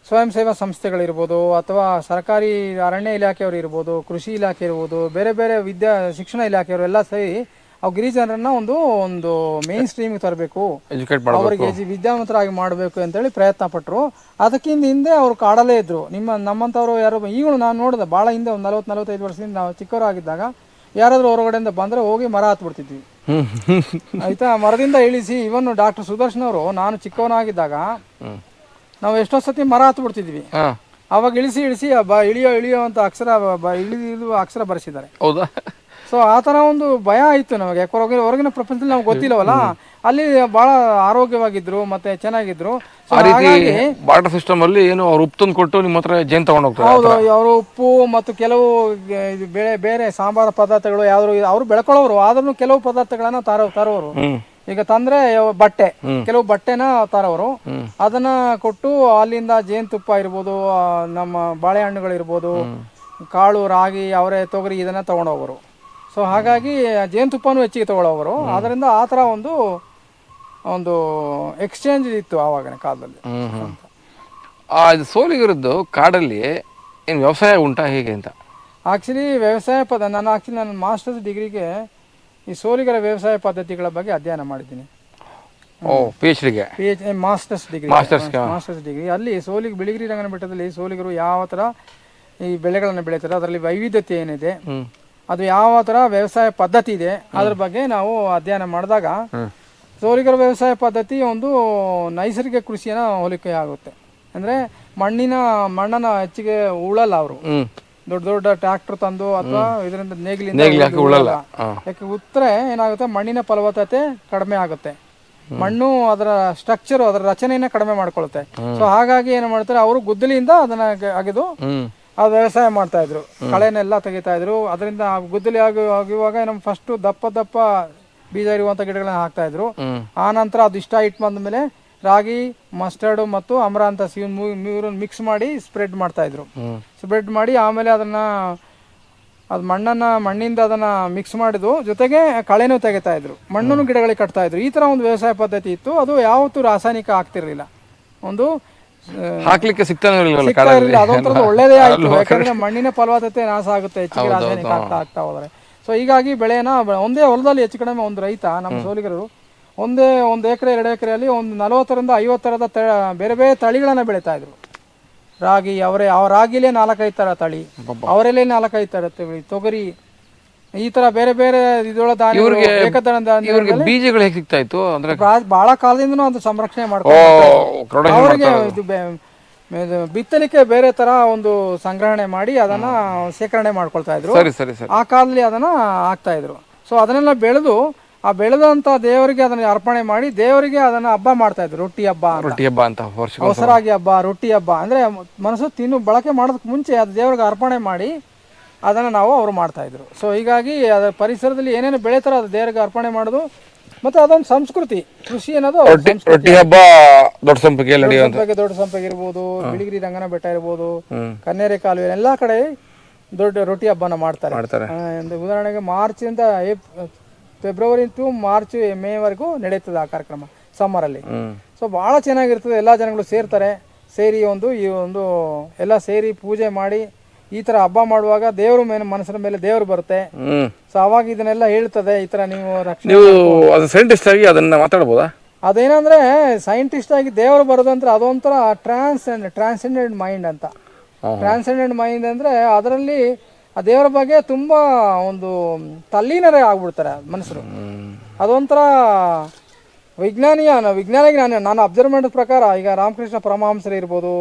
ಸ್ವಯಂ ಸೇವಾ ಸಂಸ್ಥೆಗಳಿರ್ಬೋದು, ಅಥವಾ ಸರ್ಕಾರಿ ಅರಣ್ಯ ಇಲಾಖೆಯವರು ಇರ್ಬೋದು, ಕೃಷಿ ಇಲಾಖೆ ಇರ್ಬೋದು, ಬೇರೆ ಬೇರೆ ಶಿಕ್ಷಣ ಇಲಾಖೆಯವರು ಎಲ್ಲ ಸೇರಿ ಅವು ಗಿರಿಜನರನ್ನ ಒಂದು ಮೇನ್ ಸ್ಟ್ರೀಮ್ಗೆ ತರಬೇಕು, ಅವರಿಗೆ ವಿದ್ಯಾವಂತರಾಗಿ ಮಾಡಬೇಕು ಅಂತೇಳಿ ಪ್ರಯತ್ನ ಪಟ್ಟರು. ಅದಕ್ಕಿಂತ ಹಿಂದೆ ಅವರು ಕಾಡಲ್ಲೇ ಇದ್ರು. ನಮ್ಮಂಥವ್ರು ಯಾರು ಈಗಲೂ ನಾನು ನೋಡಿದೆ, ಭಾಳ ಹಿಂದೆ ಒಂದು 40-45 ವರ್ಷದಿಂದ ನಾವು ಚಿಕ್ಕವರಾಗಿದ್ದಾಗ ಯಾರಾದರೂ ಹೊರಗಡೆಯಿಂದ ಬಂದರೆ ಹೋಗಿ ಮರ ಹತ್ಬಿಡ್ತಿದ್ವಿ. ಆಯ್ತಾ, ಮರದಿಂದ ಇಳಿಸಿ. ಇವನ್ ಡಾಕ್ಟರ್ ಸುದರ್ಶನ್ ಅವರು, ನಾನು ಚಿಕ್ಕವನಾಗಿದ್ದಾಗ ನಾವು ಎಷ್ಟೋ ಸತಿ ಮರ ಹತ್ಬಿಡ್ತಿದ್ವಿ. ಅವಾಗ ಇಳಿಸಿ ಇಳಿಯೋ ಅಂತ ಅಕ್ಷರ ಬರೆಸಿದ್ದಾರೆ. ಸೊ ಆ ಥರ ಒಂದು ಭಯ ಆಯಿತು ನಮಗೆ. ಯಾಕೆ ಹೊರಗಿನ ಪ್ರಪಂಚದಲ್ಲಿ ನಮ್ಗೆ ಗೊತ್ತಿಲ್ಲವಲ್ಲ. ಅಲ್ಲಿ ಬಹಳ ಆರೋಗ್ಯವಾಗಿದ್ರು ಮತ್ತೆ ಚೆನ್ನಾಗಿದ್ರು. ಬಾರ್ಟರ್ ಸಿಸ್ಟಮ್ ಅಲ್ಲಿ ಏನು ಅವ್ರು ಉಪ್ಪು ತಂದು ಕೊಟ್ಟು ನಿಮ್ಮ ಹತ್ರ ಜೇನ್ ತಗೊಂಡು ಹೋಗ್ತಾರೆ. ಹೌದು, ಅವರು ಉಪ್ಪು ಮತ್ತು ಕೆಲವು ಬೇರೆ ಸಾಂಬಾರ ಪದಾರ್ಥಗಳು ಯಾವ್ದು ಅವ್ರು ಬೆಳ್ಕೊಳ್ಳೋರು, ಆದ್ರೂ ಕೆಲವು ಪದಾರ್ಥಗಳನ್ನ ತರೋರು. ಈಗ ತಂದ್ರೆ ಬಟ್ಟೆ, ಕೆಲವು ಬಟ್ಟೆನ ತರೋರು, ಅದನ್ನ ಕೊಟ್ಟು ಅಲ್ಲಿಂದ ಜೇನುತುಪ್ಪ ಇರ್ಬೋದು, ನಮ್ಮ ಬಾಳೆಹಣ್ಣುಗಳಿರ್ಬೋದು, ಕಾಳು, ರಾಗಿ, ಅವರೆ, ತೊಗರಿ ಇದನ್ನು ತೊಗೊಂಡೋಗೋರು. ಸೊ ಹಾಗಾಗಿ ಜೇನುತುಪ್ಪನೂ ಹೆಚ್ಚಿಗೆ ತೊಗೊಳ್ಳೋರು. ಆದ್ದರಿಂದ ಆ ಥರ ಒಂದು ಎಕ್ಸ್ಚೇಂಜ್ ಇತ್ತು ಆವಾಗಿನ ಕಾಲದಲ್ಲಿ. ಇದು ಸೋಲಿಗರದ್ದು ಕಾಡಲ್ಲಿ ಏನು ವ್ಯವಸಾಯ ಉಂಟಾ ಹೇಗೆ ಅಂತ? ಆ್ಯಕ್ಚುಲಿ ವ್ಯವಸಾಯ ನನ್ನ ಮಾಸ್ಟರ್ಸ್ ಡಿಗ್ರಿಗೆ ಈ ಸೋಲಿಗರ ವ್ಯವಸಾಯ ಪದ್ಧತಿಗಳ ಬಗ್ಗೆ ಅಧ್ಯಯನ ಮಾಡಿದ್ದೀನಿ. ಮಾಸ್ಟರ್ಸ್ ಡಿಗ್ರಿ ಅಲ್ಲಿ ಬಿಳಿಗಿರಿ ರಂಗನ ಬೆಟ್ಟದಲ್ಲಿ ಸೋಲಿಗರು ಯಾವ ಥರ ಈ ಬೆಳೆಗಳನ್ನು ಬೆಳೀತಾರೆ, ಅದರಲ್ಲಿ ವೈವಿಧ್ಯತೆ ಏನಿದೆ, ಅದು ಯಾವ ಥರ ವ್ಯವಸಾಯ ಪದ್ಧತಿ ಇದೆ, ಅದ್ರ ಬಗ್ಗೆ ನಾವು ಅಧ್ಯಯನ ಮಾಡಿದಾಗ ಸೋಲಿಗರ ವ್ಯವಸಾಯ ಪದ್ಧತಿ ಒಂದು ನೈಸರ್ಗಿಕ ಕೃಷಿಯನ್ನು ಹೋಲಿಕೆ ಆಗುತ್ತೆ. ಅಂದರೆ ಮಣ್ಣನ್ನು ಹೆಚ್ಚಿಗೆ ಉಳಲ್ಲ ಅವರು, ದೊಡ್ಡ ದೊಡ್ಡ ಟ್ರ್ಯಾಕ್ಟರ್ ತಂದು ಅಥವಾ ಇದರಿಂದ ನೇಗಿಲಿಂದ ಉಳಲ್ಲ. ಯಾಕೆ ಉತ್ತರೆ ಏನಾಗುತ್ತೆ, ಮಣ್ಣಿನ ಫಲವತ್ತತೆ ಕಡಿಮೆ ಆಗುತ್ತೆ, ಮಣ್ಣು ಅದರ ಸ್ಟ್ರಕ್ಚರ್ ಅದರ ರಚನೆಯನ್ನ ಕಡಿಮೆ ಮಾಡ್ಕೊಳುತ್ತೆ. ಸೊ ಹಾಗಾಗಿ ಏನು ಮಾಡ್ತಾರೆ, ಅವರು ಗುದ್ದಲಿಯಿಂದ ಅದನ್ನ ಅಗೆದು ಅದು ವ್ಯವಸಾಯ ಮಾಡ್ತಾ ಇದ್ರು, ಕಳೆನೆಲ್ಲ ತೆಗಿತಾ ಇದ್ರು. ಅದರಿಂದ ಗುದ್ದಲಿ ಆಗುವಾಗ ನಮ್ಮ ಫಸ್ಟ್ ದಪ್ಪ ಬೀಜ ಇರುವಂತ ಗಿಡಗಳನ್ನ ಹಾಕ್ತಾ ಇದ್ರು. ಆ ನಂತರ ಅದು ಇಷ್ಟ ಇಟ್ಟು ಬಂದ ಮೇಲೆ ರಾಗಿ, ಮಸ್ಟರ್ಡ್ ಮತ್ತು ಅಮರಾಂತ ಮೂರನ್ನು ಮಿಕ್ಸ್ ಮಾಡಿ ಸ್ಪ್ರೆಡ್ ಮಾಡ್ತಾ ಇದ್ರು. ಸ್ಪ್ರೆಡ್ ಮಾಡಿ ಆಮೇಲೆ ಮಣ್ಣಿಂದ ಅದನ್ನ ಮಿಕ್ಸ್ ಮಾಡಿದ್ದು ಜೊತೆಗೆ ಕಳೆನೂ ತೆಗಿತಾ ಇದ್ರು, ಮಣ್ಣನ್ನು ಗಿಡಗಳಿಗೆ ಕಟ್ತಾ ಇದ್ರು. ಈ ತರ ಒಂದು ವ್ಯವಸಾಯ ಪದ್ಧತಿ ಇತ್ತು. ಅದು ಯಾವತ್ತೂ ರಾಸಾಯನಿಕ ಆಗ್ತಿರ್ಲಿಲ್ಲ, ಒಂದು ಹಾಕ್ಲಿಕ್ಕೆ ಸಿಗ್ತಾ ಇರಲಿಲ್ಲ. ಅದೊಂಥರ ಒಳ್ಳೇದೇ ಆಯ್ತು, ಯಾಕಂದ್ರೆ ಮಣ್ಣಿನ ಫಲವತ್ತತೆ ನಾಶ ಆಗುತ್ತೆ ಹೆಚ್ಚಿಗೆ ರಾಸಾಯನಿಕ ಆಗ್ತಾ ಹೋದ್ರೆ. ಸೊ ಹೀಗಾಗಿ ಬೆಳೆನ ಒಂದೇ ಹೊಲದಲ್ಲಿ ಹೆಚ್ಚು ಕಡಿಮೆ ಒಂದು ರೈತ ನಮ್ಮ ಸೋಲಿಗರು ಒಂದು ಎಕರೆ 2 ಎಕರೆಯಲ್ಲಿ ಒಂದು 40ರಿಂದ 50 ಥರದ ಬೇರೆ ಬೇರೆ ತಳಿಗಳನ್ನ ಬೆಳೀತಾ ಇದ್ರು. ರಾಗಿ, ರಾಗಿಲೇ 4-5 ಥರ ತಳಿ, ಅವರಲ್ಲೇ 4-5 ಥರ ತಳಿ, ತೊಗರಿ, ಈ ತರ ಬೇರೆ ಬೇರೆ ಬೀಜಗಳು ಹೇಗೆ ಸಿಗ್ತಾ ಇತ್ತು ಅಂದ್ರೆ ಬಹಳ ಕಾಲದಿಂದನೂ ಅದು ಸಂರಕ್ಷಣೆ ಮಾಡ್ಕೊಂಡು ಅವರಿಗೆ ಬಿತ್ತಲಿಕ್ಕೆ ಬೇರೆ ತರ ಒಂದು ಸಂಗ್ರಹಣೆ ಮಾಡಿ ಅದನ್ನ ಶೇಖರಣೆ ಮಾಡ್ಕೊಳ್ತಾ ಇದ್ರು. ಆ ಕಾಲದಲ್ಲಿ ಅದನ್ನ ಹಾಕ್ತಾ ಇದ್ರು. ಸೊ ಅದನ್ನೆಲ್ಲ ಬೆಳೆದು ಆ ಬೆಳೆದಂತ ದೇವರಿಗೆ ಅದನ್ನ ಅರ್ಪಣೆ ಮಾಡಿ ದೇವರಿಗೆ ಅದನ್ನ ಹಬ್ಬ ಮಾಡ್ತಾ ಇದ್ರು. ರೊಟ್ಟಿ ಹಬ್ಬ ಅಂತ, ಹೊಸರಾಗಿ ಹಬ್ಬ, ರೊಟ್ಟಿ ಹಬ್ಬ. ಅಂದ್ರೆ ಮನಸ್ಸು ಬಳಕೆ ಮಾಡೋದಕ್ಕೆ ಮುಂಚೆ ಅದು ದೇವರಿಗೆ ಅರ್ಪಣೆ ಮಾಡಿ ಅದನ್ನು ಅವರು ಮಾಡ್ತಾ ಇದ್ರು. ಸೊ ಹೀಗಾಗಿ ಅದರ ಪರಿಸರದಲ್ಲಿ ಏನೇನು ಬೆಳೀತಾರೋ ಅದು ದೇವರಿಗೆ ಅರ್ಪಣೆ ಮಾಡೋದು. ಮತ್ತೆ ಅದೊಂದು ಸಂಸ್ಕೃತಿ, ಕೃಷಿ ಅನ್ನೋದು ರೊಟ್ಟಿ ಹಬ್ಬ, ದೊಡ್ಡ ಸಂಪಗೆ ಇರ್ಬೋದು, ಬಿಳಿಗಿರಿ ರಂಗನ ಬೆಟ್ಟ ಇರ್ಬೋದು, ಕನ್ನೇರೆ ಕಾಲುವೆ, ಎಲ್ಲಾ ಕಡೆ ದೊಡ್ಡ ರೊಟ್ಟಿ ಹಬ್ಬನ ಮಾಡ್ತಾರೆ. ಉದಾಹರಣೆಗೆ ಮಾರ್ಚಿಂದ ಫೆಬ್ರವರಿ ಟು ಮಾರ್ಚ್ ಮೇವರೆಗೂ ನಡೆಯುತ್ತದೆ ಆ ಕಾರ್ಯಕ್ರಮ ಸಮ್ಮರ್ ಅಲ್ಲಿ. ಸೊ ಬಹಳ ಚೆನ್ನಾಗಿರ್ತದೆ. ಎಲ್ಲಾ ಜನಗಳು ಸೇರಿ ಎಲ್ಲ ಸೇರಿ ಪೂಜೆ ಮಾಡಿ ಈ ತರ ಹಬ್ಬ ಮಾಡುವಾಗ ದೇವ್ರ ಮನಸ್ಸಿನ ಮೇಲೆ ದೇವ್ರು ಬರುತ್ತೆ. ಸೊ ಅವಾಗ ಇದನ್ನೆಲ್ಲ ಹೇಳ್ತದೆ, ಈ ತರ ನೀವು ಸೈಂಟಿಸ್ಟ್ ಆಗಿ ಅದನ್ನ ಮಾತಾಡಬಹುದಾ? ಅದೇನಂದ್ರೆ ಸೈಂಟಿಸ್ಟ್ ಆಗಿ ದೇವರು ಬರೋದು ಅಂದ್ರೆ ಅದೊಂಥರ ಟ್ರಾನ್ಸೆಂಡೆಂಟ್ ಮೈಂಡ್ ಅಂತ. ಟ್ರಾನ್ಸೆಂಡೆಂಟ್ ಮೈಂಡ್ ಅಂದ್ರೆ ಅದರಲ್ಲಿ ಆ ದೇವರ ಬಗ್ಗೆ ತುಂಬಾ ಒಂದು ತಲ್ಲೀನರೇ ಆಗ್ಬಿಡ್ತಾರೆ ಮನುಷ್ಯರು. ಅದೊಂಥರ ವಿಜ್ಞಾನಿಗೆ ನಾನು ಅಬ್ಸರ್ವ್ ಮಾಡಿದ ಪ್ರಕಾರ, ಈಗ ರಾಮಕೃಷ್ಣ ಪರಮಹಂಸರು ಇರ್ಬೋದು,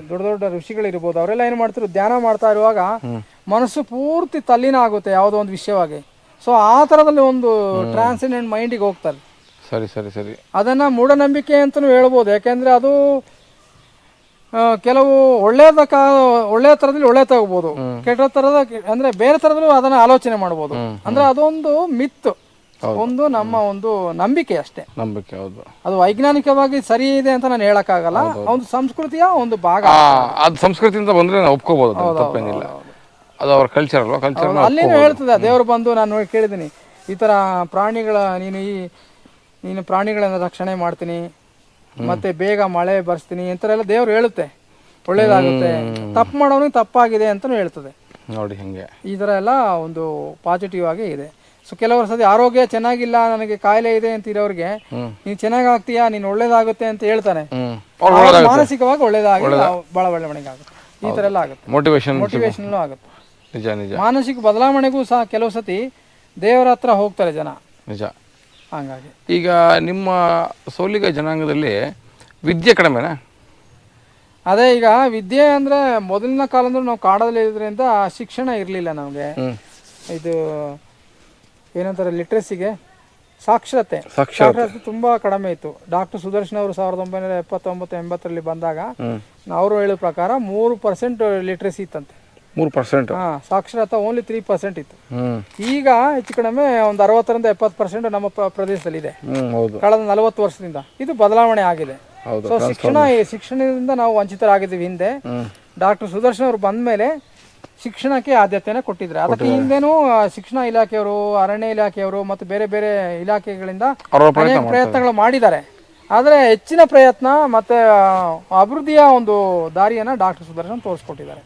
ದೊಡ್ಡ ದೊಡ್ಡ ಋಷಿಗಳಿರ್ಬೋದು, ಅವರೆಲ್ಲ ಏನು ಮಾಡ್ತಾರೆ, ಧ್ಯಾನ ಮಾಡ್ತಾ ಇರುವಾಗ ಮನಸ್ಸು ಪೂರ್ತಿ ತಲ್ಲೀನ ಆಗುತ್ತೆ ಯಾವುದೋ ಒಂದು ವಿಷಯವಾಗಿ. ಸೊ ಆ ಥರದಲ್ಲಿ ಒಂದು ಟ್ರಾನ್ಸೆಂಡೆಂಟ್ ಮೈಂಡಿಗೆ ಹೋಗ್ತಾರೆ. ಸರಿ ಅದನ್ನ ಮೂಢನಂಬಿಕೆ ಅಂತಲೂ ಹೇಳ್ಬೋದು. ಯಾಕೆಂದ್ರೆ ಅದು ಕೆಲವು ಒಳ್ಳೆಯ ತರದಲ್ಲಿ ಒಳ್ಳೆ ತಗೋಬಹುದು, ಕೆಟ್ಟ ತರದ ಅಂದ್ರೆ ಬೇರೆ ತರದಲ್ಲೂ ಅದನ್ನ ಆಲೋಚನೆ ಮಾಡಬಹುದು. ಅಂದ್ರೆ ಅದೊಂದು ಮಿತ್, ಒಂದು ನಮ್ಮ ಒಂದು ನಂಬಿಕೆ ಅಷ್ಟೇ. ಅದು ವೈಜ್ಞಾನಿಕವಾಗಿ ಸರಿ ಇದೆ ಅಂತ ನಾನು ಹೇಳಕ್ಕಾಗಲ್ಲ. ಒಂದು ಸಂಸ್ಕೃತಿಯ ಒಂದು ಭಾಗ. ಅದು ಸಂಸ್ಕೃತಿಯಿಂದ ಬಂದ್ರೆ ನಾವು ಒಪ್ಕೋಬಹುದು, ತಪ್ಪೇನಿಲ್ಲ. ಅದು ಅವರ ಕಲ್ಚರ್ ಅಲ್ವಾ, ಕಲ್ಚರ್ ಅಲ್ಲಿನೂ ಹೇಳ್ತದೆ. ದೇವರು ಬಂದು ನಾನು ಕೇಳಿದ್ದೀನಿ, ಈ ತರ ನೀನು ಪ್ರಾಣಿಗಳನ್ನ ರಕ್ಷಣೆ ಮಾಡ್ತೀನಿ, ಮತ್ತೆ ಬೇಗ ಮಳೆ ಬರ್ಸ್ತೀನಿ ಅಂತಾರೆಲ್ಲ ದೇವ್ರು ಹೇಳುತ್ತೆ. ಒಳ್ಳೇದಾಗುತ್ತೆ, ತಪ್ಪು ಮಾಡೋನಿಗೆ ತಪ್ಪಾಗಿದೆ ಅಂತಲೂ ಹೇಳ್ತದೆ ನೋಡಿ. ಹಿಂಗೆ ಈ ತರ ಎಲ್ಲ ಒಂದು ಪಾಸಿಟಿವ್ ಆಗಿ ಇದೆ. ಸೊ ಕೆಲವರು ಸತಿ ಆರೋಗ್ಯ ಚೆನ್ನಾಗಿಲ್ಲ, ನನಗೆ ಕಾಯಿಲೆ ಇದೆ ಅಂತ ಇರೋರಿಗೆ ನೀನ್ ಚೆನ್ನಾಗ್ ಆಗ್ತೀಯಾ, ನೀನ್ ಒಳ್ಳೇದಾಗುತ್ತೆ ಅಂತ ಹೇಳ್ತಾನೆ. ಮಾನಸಿಕವಾಗಿ ಒಳ್ಳೇದಾಗಿ ಬಹಳ ಬೆಳವಣಿಗೆ ಆಗುತ್ತೆ. ಈ ತರ ಎಲ್ಲ ಆಗುತ್ತೆ. ಮೋಟಿವೇಶನ್ ಆಗುತ್ತೆ. ಮಾನಸಿಕ ಬದಲಾವಣೆಗೂ ಸಹ ಕೆಲವು ಸತಿ ದೇವರ ಹತ್ರ ಹೋಗ್ತಾರೆ ಜನ. ನಿಜ. ಹಂಗಾಗಿ ಈಗ ನಿಮ್ಮ ಸೋಲಿಗ ಜನಾಂಗದಲ್ಲಿ ವಿದ್ಯೆ ಕಡಿಮೆನಾ? ಅದೇ, ಈಗ ವಿದ್ಯೆ ಅಂದ್ರೆ ಮೊದಲಿನ ಕಾಲಂದ್ರೆ ನಾವು ಕಾಡಲ್ಲಿ ಇದ್ರಿಂದ ಶಿಕ್ಷಣ ಇರಲಿಲ್ಲ ನಮಗೆ. ಇದು ಏನಂತಾರೆ, ಲಿಟ್ರಸಿಗೆ ಸಾಕ್ಷರತೆ ತುಂಬಾ ಕಡಿಮೆ ಇತ್ತು. ಡಾಕ್ಟರ್ ಸುದರ್ಶನ್ ಅವರು 1979-80 ಬಂದಾಗ ಅವರು ಹೇಳೋ ಪ್ರಕಾರ 3% ಲಿಟ್ರಸಿ ಇತ್ತಂತೆ. 3%? ಸಾಕ್ಷರತಾ ಓನ್ಲಿ 3% ಇತ್ತು. ಈಗ ಹೆಚ್ಚು ಕಡಿಮೆ ಒಂದು 60-70% ನಮ್ಮ ಪ್ರದೇಶದಲ್ಲಿ ಇದೆ. ಕಳೆದ 40 ವರ್ಷದಿಂದ ಇದು ಬದಲಾವಣೆ ಆಗಿದೆ. ಸೊ ಶಿಕ್ಷಣದಿಂದ ನಾವು ವಂಚಿತರಾಗಿದ್ದೀವಿ. ಹಿಂದೆ ಡಾಕ್ಟರ್ ಸುದರ್ಶನ್ ಅವರು ಬಂದ ಮೇಲೆ ಶಿಕ್ಷಣಕ್ಕೆ ಆದ್ಯತೆಯನ್ನು ಕೊಟ್ಟಿದ್ದಾರೆ. ಅದಕ್ಕೆ ಹಿಂದೆನೂ ಶಿಕ್ಷಣ ಇಲಾಖೆಯವರು, ಅರಣ್ಯ ಇಲಾಖೆಯವರು ಮತ್ತು ಬೇರೆ ಬೇರೆ ಇಲಾಖೆಗಳಿಂದ ಅನೇಕ ಪ್ರಯತ್ನಗಳು ಮಾಡಿದ್ದಾರೆ. ಆದರೆ ಹೆಚ್ಚಿನ ಪ್ರಯತ್ನ ಮತ್ತು ಅಭಿವೃದ್ಧಿಯ ಒಂದು ದಾರಿಯನ್ನು ಡಾಕ್ಟರ್ ಸುದರ್ಶನ್ ತೋರಿಸ್ಕೊಟ್ಟಿದ್ದಾರೆ.